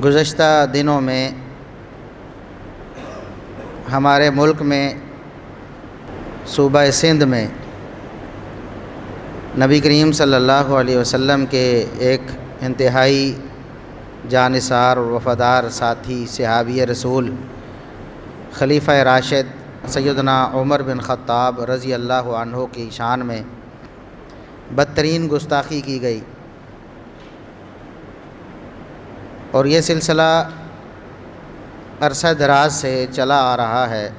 گزشتہ دنوں میں ہمارے ملک میں صوبہ سندھ میں نبی کریم صلی اللہ علیہ وسلم کے ایک انتہائی جانثار اور وفادار ساتھی صحابی رسول خلیفہ راشد سیدنا عمر بن خطاب رضی اللہ عنہ کی شان میں بدترین گستاخی کی گئی، اور یہ سلسلہ عرصہ دراز سے چلا آ رہا ہے۔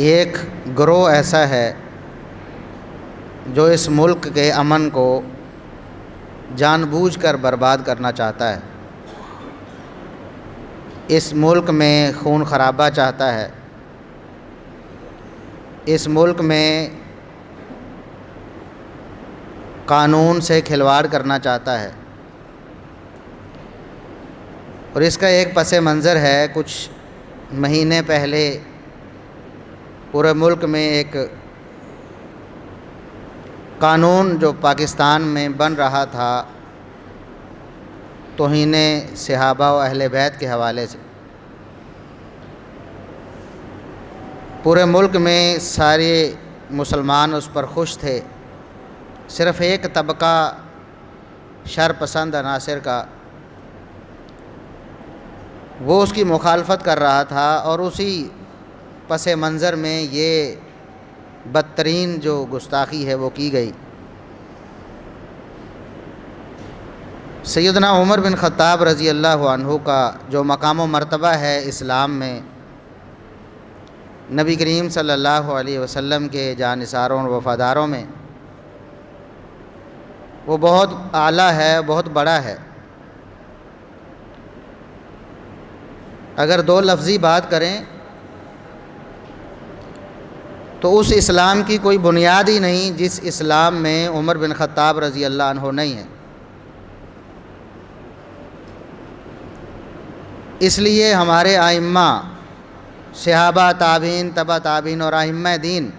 ایک گروہ ایسا ہے جو اس ملک کے امن کو جان بوجھ کر برباد کرنا چاہتا ہے، اس ملک میں خون خرابہ چاہتا ہے، اس ملک میں قانون سے کھلواڑ کرنا چاہتا ہے، اور اس کا ایک پس منظر ہے۔ کچھ مہینے پہلے پورے ملک میں ایک قانون جو پاکستان میں بن رہا تھا توہین صحابہ و اہل بیت کے حوالے سے، پورے ملک میں سارے مسلمان اس پر خوش تھے، صرف ایک طبقہ شر پسند عناصر کا وہ اس کی مخالفت کر رہا تھا، اور اسی پس منظر میں یہ بدترین جو گستاخی ہے وہ کی گئی۔ سیدنا عمر بن خطاب رضی اللہ عنہ کا جو مقام و مرتبہ ہے اسلام میں، نبی کریم صلی اللہ علیہ وسلم کے جانثاروں اور وفاداروں میں، وہ بہت اعلیٰ ہے، بہت بڑا ہے۔ اگر دو لفظی بات کریں تو اس اسلام کی کوئی بنیاد ہی نہیں جس اسلام میں عمر بن خطاب رضی اللہ عنہ نہیں ہے۔ اس لیے ہمارے ائمہ، صحابہ، تابعین، تبع تابعین اور ائمہ دین،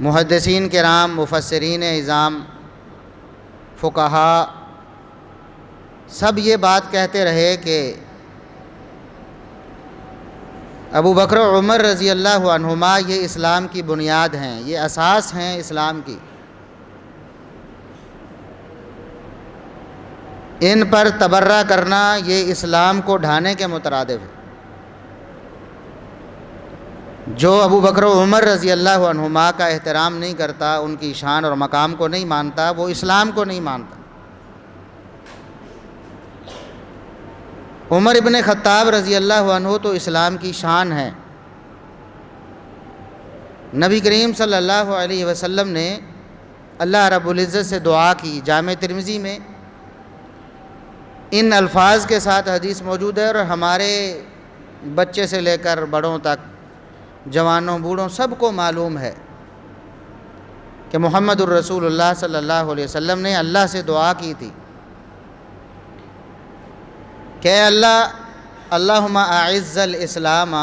محدثین کرام، مفسرین اعظام، فقہاء، سب یہ بات کہتے رہے کہ ابو بکر و عمر رضی اللہ عنہما یہ اسلام کی بنیاد ہیں، یہ اساس ہیں اسلام کی، ان پر تبرہ کرنا یہ اسلام کو ڈھانے کے مترادف ہے۔ جو ابو بکر و عمر رضی اللہ عنہما کا احترام نہیں کرتا، ان کی شان اور مقام کو نہیں مانتا، وہ اسلام کو نہیں مانتا۔ عمر ابن خطاب رضی اللہ عنہ تو اسلام کی شان ہے۔ نبی کریم صلی اللہ علیہ وسلم نے اللہ رب العزت سے دعا کی، جامع ترمذی میں ان الفاظ کے ساتھ حدیث موجود ہے، اور ہمارے بچے سے لے کر بڑوں تک، جوانوں بوڑھوں سب کو معلوم ہے کہ محمد الرسول اللہ صلی اللہ علیہ وسلم نے اللہ سے دعا کی تھی کہ اے اللہ، اللہم اعز الاسلام،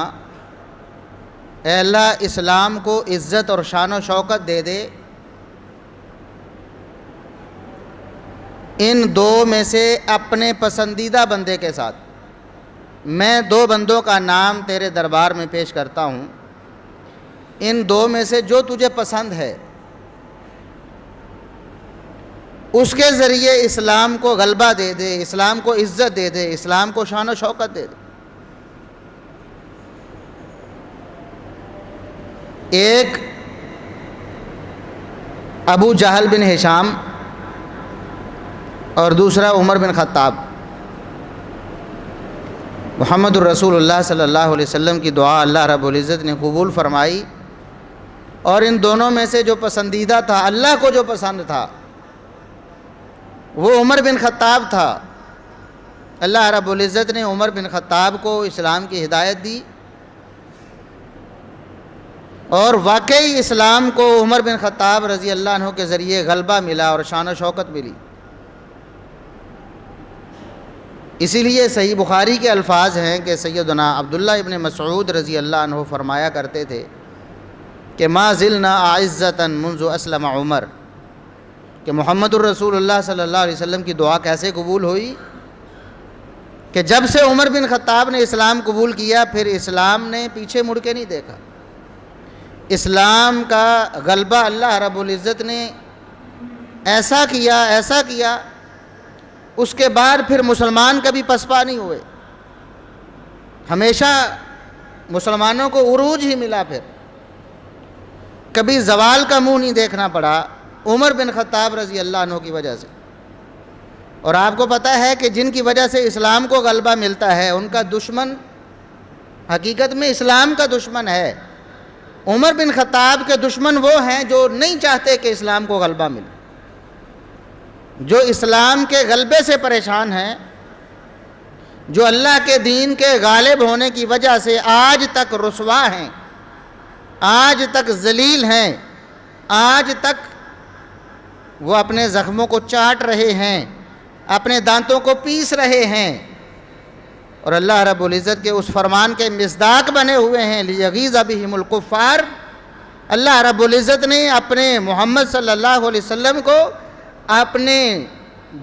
اے اللہ اسلام کو عزت اور شان و شوکت دے دے، ان دو میں سے اپنے پسندیدہ بندے کے ساتھ۔ میں دو بندوں کا نام تیرے دربار میں پیش کرتا ہوں، ان دو میں سے جو تجھے پسند ہے اس کے ذریعے اسلام کو غلبہ دے دے، اسلام کو عزت دے دے، اسلام کو شان و شوکت دے دے۔ ایک ابو جہل بن ہشام اور دوسرا عمر بن خطاب۔ محمد الرسول اللہ صلی اللہ علیہ وسلم کی دعا اللہ رب العزت نے قبول فرمائی، اور ان دونوں میں سے جو پسندیدہ تھا، اللہ کو جو پسند تھا، وہ عمر بن خطاب تھا۔ اللہ رب العزت نے عمر بن خطاب کو اسلام کی ہدایت دی، اور واقعی اسلام کو عمر بن خطاب رضی اللہ عنہ کے ذریعے غلبہ ملا اور شان و شوکت ملی۔ اسی لیے صحیح بخاری کے الفاظ ہیں کہ سیدنا عبداللہ ابن مسعود رضی اللہ عنہ فرمایا کرتے تھے کہ ما زلنا اعزتا منذ اسلم عمر، کہ کہ محمد الرسول اللہ صلی اللہ علیہ وسلم کی دعا کیسے قبول ہوئی کہ جب سے عمر بن خطاب نے اسلام قبول کیا پھر اسلام نے پیچھے مڑ کے نہیں دیکھا. اسلام کا غلبہ اللہ رب العزت نے ایسا کیا اس کے بعد پھر مسلمان کبھی پسپا نہیں ہوئے. ہمیشہ مسلمانوں کو عروج ہی ملا. پھر کبھی زوال کا منہ نہیں دیکھنا پڑا عمر بن خطاب رضی اللہ عنہ کی وجہ سے. اور آپ کو پتہ ہے کہ جن کی وجہ سے اسلام کو غلبہ ملتا ہے ان کا دشمن حقیقت میں اسلام کا دشمن ہے. عمر بن خطاب کے دشمن وہ ہیں جو نہیں چاہتے کہ اسلام کو غلبہ ملے، جو اسلام کے غلبے سے پریشان ہیں، جو اللہ کے دین کے غالب ہونے کی وجہ سے آج تک رسوا ہیں، آج تک ذلیل ہیں، آج تک وہ اپنے زخموں کو چاٹ رہے ہیں، اپنے دانتوں کو پیس رہے ہیں، اور اللہ رب العزت کے اس فرمان کے مصداق بنے ہوئے ہیں لیغیظ بہم الکفار. اللہ رب العزت نے اپنے محمد صلی اللہ علیہ وسلم کو اپنے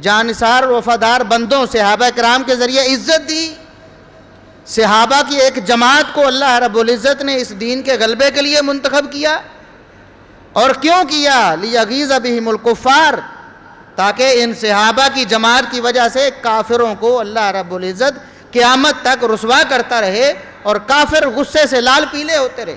جانثار وفادار بندوں صحابہ کرام کے ذریعے عزت دی. صحابہ کی ایک جماعت کو اللہ رب العزت نے اس دین کے غلبے کے لیے منتخب کیا. اور کیوں کیا؟ لیغیظ بہم الکفار، تاکہ ان صحابہ کی جماعت کی وجہ سے کافروں کو اللہ رب العزت قیامت تک رسوا کرتا رہے اور کافر غصے سے لال پیلے ہوتے رہے.